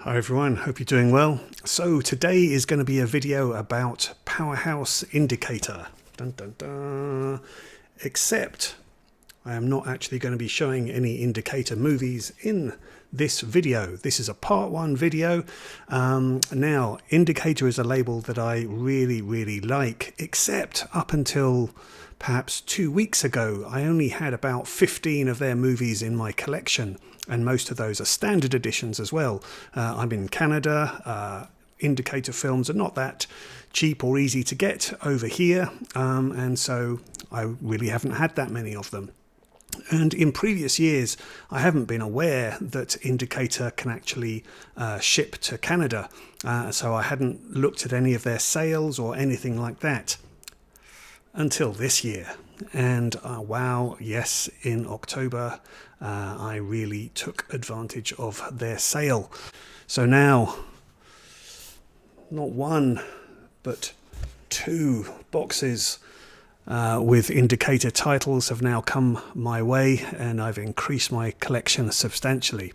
Hi everyone, hope you're doing well. So today is going to be a video about Powerhouse Indicator. Dun, dun, dun. Except I am not actually going to be showing any Indicator movies in this video. This is a part one video. Now, Indicator is a label that I really like, except up until perhaps 2 weeks ago, I only had about 15 of their movies in my collection. And most of those are standard editions as well. I'm in Canada. Indicator films are not that cheap or easy to get over here. And so I really haven't had that many of them. And in previous years, I haven't been aware that Indicator can actually ship to Canada. So I hadn't looked at any of their sales or anything like that until this year. And wow, yes, in October, I really took advantage of their sale. So now, not one, but 2 boxes with Indicator titles have now come my way, and I've increased my collection substantially.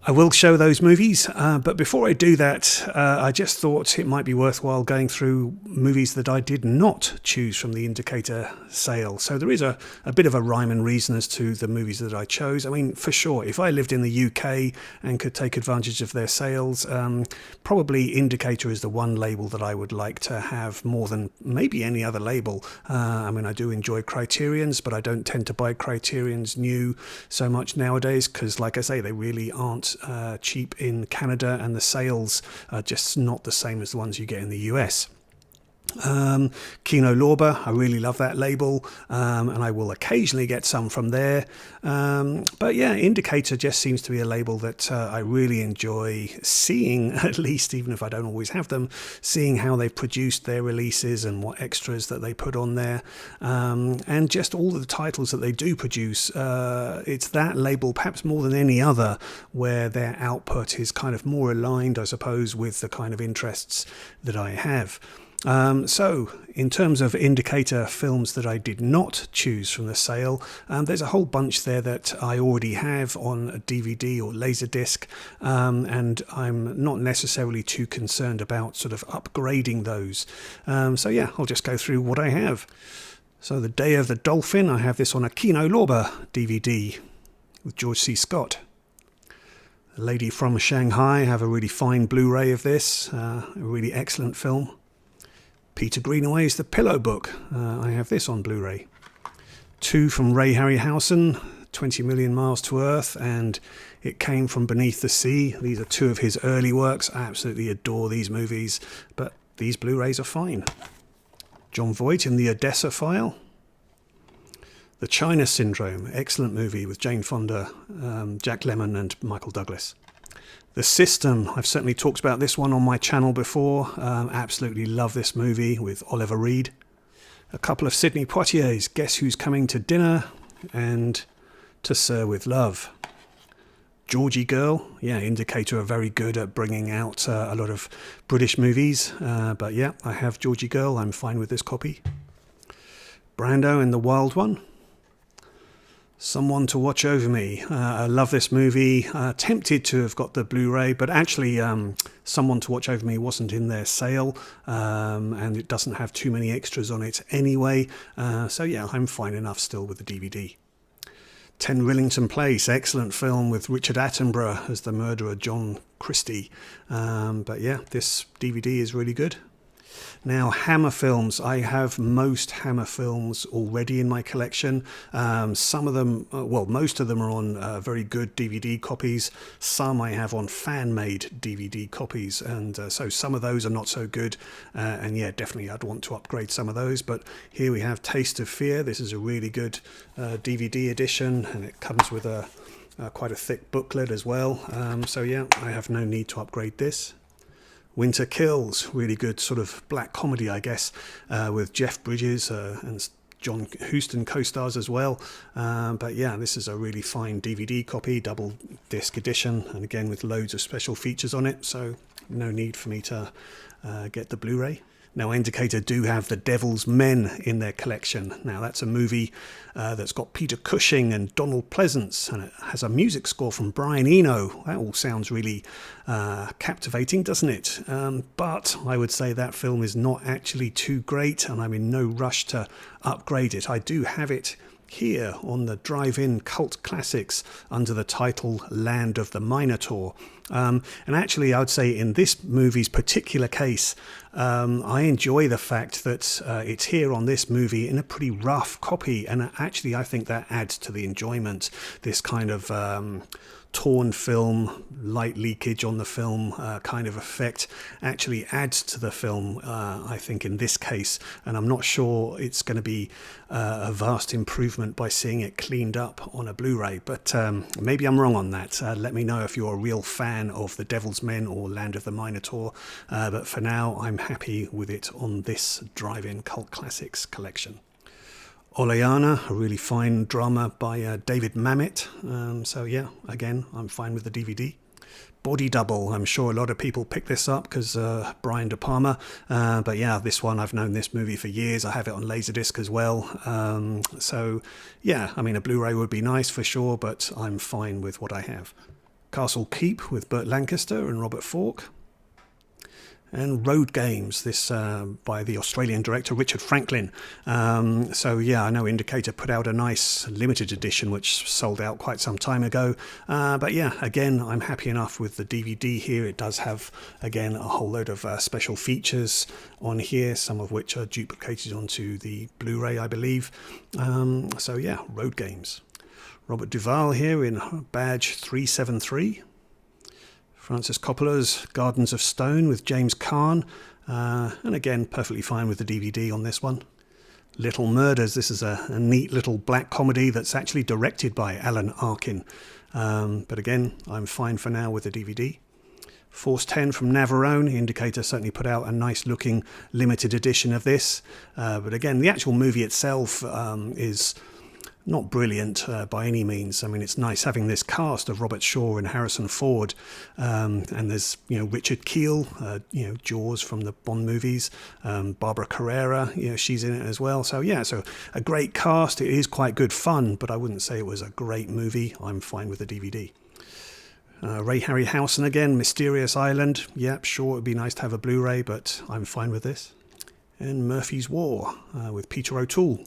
I will show those movies, but before I do that, I just thought it might be worthwhile going through movies that I did not choose from the Indicator sale. So there is a bit of a rhyme and reason as to the movies that I chose. I mean, for sure, if I lived in the UK and could take advantage of their sales, probably Indicator is the one label that I would like to have more than maybe any other label. I mean, I do enjoy Criterions, but I don't tend to buy Criterions new so much nowadays because, like I say, they really aren't cheap in Canada, and the sales are just not the same as the ones you get in the US. Kino Lorber, I really love that label, and I will occasionally get some from there. But yeah, Indicator just seems to be a label that I really enjoy seeing, at least, even if I don't always have them, seeing how they've produced their releases and what extras that they put on there, and just all of the titles that they do produce. It's that label, perhaps more than any other, where their output is kind of more aligned, I suppose, with the kind of interests that I have. So, in terms of Indicator films that I did not choose from the sale, there's a whole bunch there that I already have on a DVD or laserdisc, and I'm not necessarily too concerned about sort of upgrading those. So yeah, I'll just go through what I have. So The Day of the Dolphin, I have this on a Kino Lorber DVD with George C. Scott. The Lady from Shanghai, I have a really fine Blu-ray of this, a really excellent film. Peter Greenaway's The Pillow Book. I have this on Blu-ray. 2 from Ray Harryhausen, 20 Million Miles to Earth, and It Came from Beneath the Sea. These are 2 of his early works. I absolutely adore these movies, but these Blu-rays are fine. John Voight in The Odessa File. The China Syndrome, excellent movie with Jane Fonda, Jack Lemmon and Michael Douglas. The System, I've certainly talked about this one on my channel before. Absolutely love this movie with Oliver Reed. A couple of Sidney Poitier's, Guess Who's Coming to Dinner and To Sir with Love. Georgie Girl, yeah, Indicator are very good at bringing out a lot of British movies. But yeah, I have Georgie Girl, I'm fine with this copy. Brando and the Wild One. Someone to Watch Over Me. I love this movie. Tempted to have got the Blu-ray, but actually Someone to Watch Over Me wasn't in their sale, and it doesn't have too many extras on it anyway. So yeah, I'm fine enough still with the DVD. 10 Rillington Place, excellent film with Richard Attenborough as the murderer John Christie. But yeah, this DVD is really good. Now, Hammer films. I have most Hammer films already in my collection. Some of them, well, most of them are on very good DVD copies. Some I have on fan-made DVD copies, and so some of those are not so good. And yeah, definitely I'd want to upgrade some of those. But here we have Taste of Fear. This is a really good DVD edition, and it comes with quite a thick booklet as well. So yeah, I have no need to upgrade this. Winter Kills, really good sort of black comedy, I guess, with Jeff Bridges and John Huston co-stars as well. But yeah, this is a really fine DVD copy, double disc edition, and again with loads of special features on it, so no need for me to get the Blu-ray. Now, Indicator do have The Devil's Men in their collection. Now, that's a movie that's got Peter Cushing and Donald Pleasance, and it has a music score from Brian Eno. That all sounds really captivating, doesn't it? But I would say that film is not actually too great, and I'm in no rush to upgrade it. I do have it here on the Drive-In Cult Classics under the title Land of the Minotaur. And actually, I would say in this movie's particular case, I enjoy the fact that it's here on this movie in a pretty rough copy. And actually, I think that adds to the enjoyment. This kind of torn film, light leakage on the film kind of effect actually adds to the film, I think, in this case. And I'm not sure it's going to be a vast improvement by seeing it cleaned up on a Blu-ray, but maybe I'm wrong on that. Let me know if you're a real fan of The Devil's Men or Land of the Minotaur, but for now I'm happy with it on this Drive-In Cult Classics collection. Olayana, a really fine drama by David Mamet. So yeah, again, I'm fine with the DVD. Body Double, I'm sure a lot of people picked this up because Brian De Palma. But yeah, this one, I've known this movie for years. I have it on laserdisc as well. So yeah, I mean, a Blu-ray would be nice for sure, but I'm fine with what I have. Castle Keep with Burt Lancaster and Robert Falk. And Road Games, this by the Australian director Richard Franklin. So yeah, I know Indicator put out a nice limited edition which sold out quite some time ago. But yeah, again, I'm happy enough with the DVD here. It does have, again, a whole load of special features on here, some of which are duplicated onto the Blu-ray, I believe. So yeah, Road Games. Robert Duvall here in badge 373. Francis Coppola's Gardens of Stone with James Caan, and again, perfectly fine with the DVD on this one. Little Murders, this is a neat little black comedy that's actually directed by Alan Arkin, but again, I'm fine for now with the DVD. Force 10 from Navarone, Indicator certainly put out a nice looking limited edition of this, but again, the actual movie itself is not brilliant by any means. I mean, it's nice having this cast of Robert Shaw and Harrison Ford, and there's, you know, Richard Kiel, you know, Jaws from the Bond movies, Barbara Carrera, you know, she's in it as well. So yeah, so a great cast. It is quite good fun, but I wouldn't say it was a great movie. I'm fine with the DVD. Ray Harryhausen again, Mysterious Island. Yep, sure, it would be nice to have a Blu-ray, but I'm fine with this. And Murphy's War with Peter O'Toole.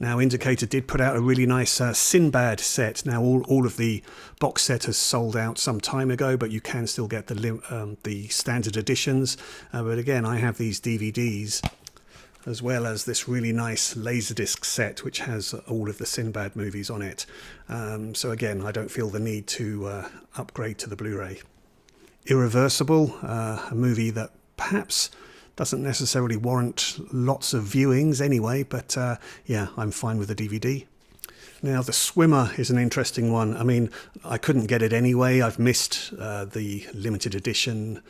Now, Indicator did put out a really nice Sinbad set. Now, all of the box set has sold out some time ago, but you can still get the standard editions. But again, I have these DVDs, as well as this really nice Laserdisc set, which has all of the Sinbad movies on it. So again, I don't feel the need to upgrade to the Blu-ray. Irreversible, a movie that perhaps doesn't necessarily warrant lots of viewings anyway, but yeah, I'm fine with the DVD. Now, The Swimmer is an interesting one. I mean, I couldn't get it anyway. I've missed the limited edition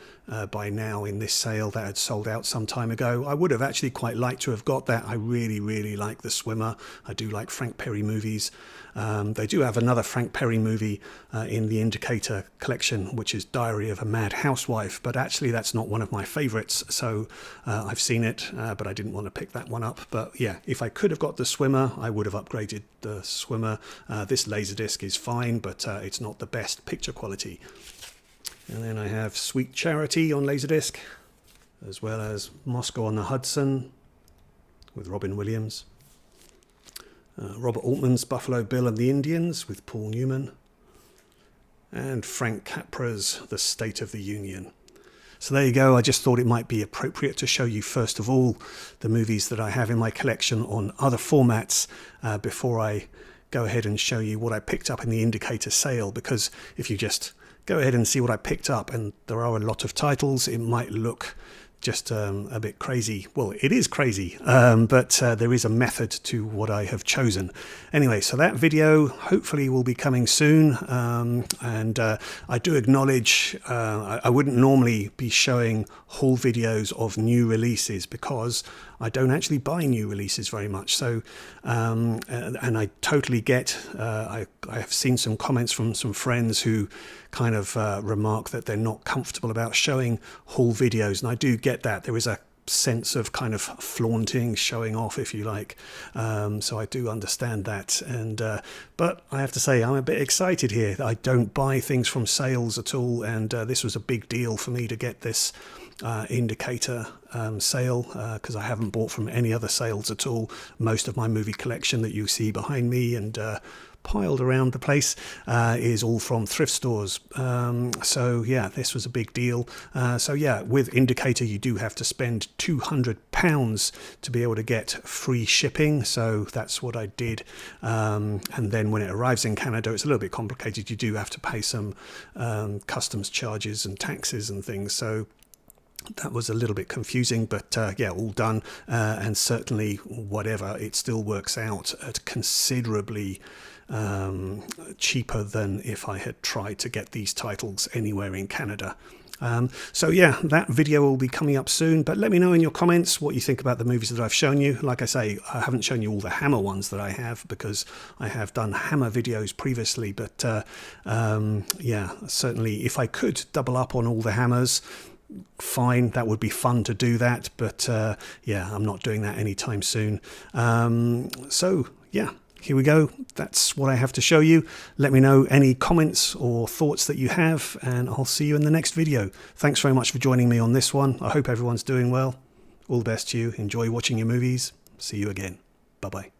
by now in this sale that had sold out some time ago. I would have actually quite liked to have got that. I really, really like The Swimmer. I do like Frank Perry movies. They do have another Frank Perry movie in the Indicator collection, which is Diary of a Mad Housewife, but actually that's not one of my favourites, so I've seen it, but I didn't want to pick that one up. But yeah, if I could have got The Swimmer, I would have upgraded The Swimmer. This Laserdisc is fine, but it's not the best picture quality. And then I have Sweet Charity on Laserdisc, as well as Moscow on the Hudson with Robin Williams. Robert Altman's Buffalo Bill and the Indians with Paul Newman. And Frank Capra's The State of the Union. So there you go. I just thought it might be appropriate to show you first of all the movies that I have in my collection on other formats before I go ahead and show you what I picked up in the Indicator sale, because if you just go ahead and see what I picked up, and there are a lot of titles, it might look just a bit crazy. Well, it is crazy, but there is a method to what I have chosen. Anyway, so that video hopefully will be coming soon, and I do acknowledge I wouldn't normally be showing haul videos of new releases because I don't actually buy new releases very much. So, and I totally get, I have seen some comments from some friends who kind of remark that they're not comfortable about showing haul videos, and I do get that. There is a sense of kind of flaunting, showing off, if you like. So I do understand that. And but I have to say, I'm a bit excited here. I don't buy things from sales at all, and this was a big deal for me to get this indicator sale, because I haven't bought from any other sales at all. Most of my movie collection that you see behind me and piled around the place is all from thrift stores. So yeah, this was a big deal. So yeah, with Indicator you do have to spend £200 to be able to get free shipping, so that's what I did. And then when it arrives in Canada, it's a little bit complicated. You do have to pay some customs charges and taxes and things, so that was a little bit confusing, but yeah, all done. And certainly whatever, it still works out at considerably cheaper than if I had tried to get these titles anywhere in Canada. So yeah, that video will be coming up soon, but let me know in your comments what you think about the movies that I've shown you. Like I say, I haven't shown you all the Hammer ones that I have, because I have done Hammer videos previously, but yeah, certainly if I could double up on all the Hammers, fine, that would be fun to do that, but yeah, I'm not doing that anytime soon. So yeah, here we go. That's what I have to show you. Let me know any comments or thoughts that you have, and I'll see you in the next video. Thanks very much for joining me on this one. I hope everyone's doing well. All the best to you. Enjoy watching your movies. See you again. Bye-bye.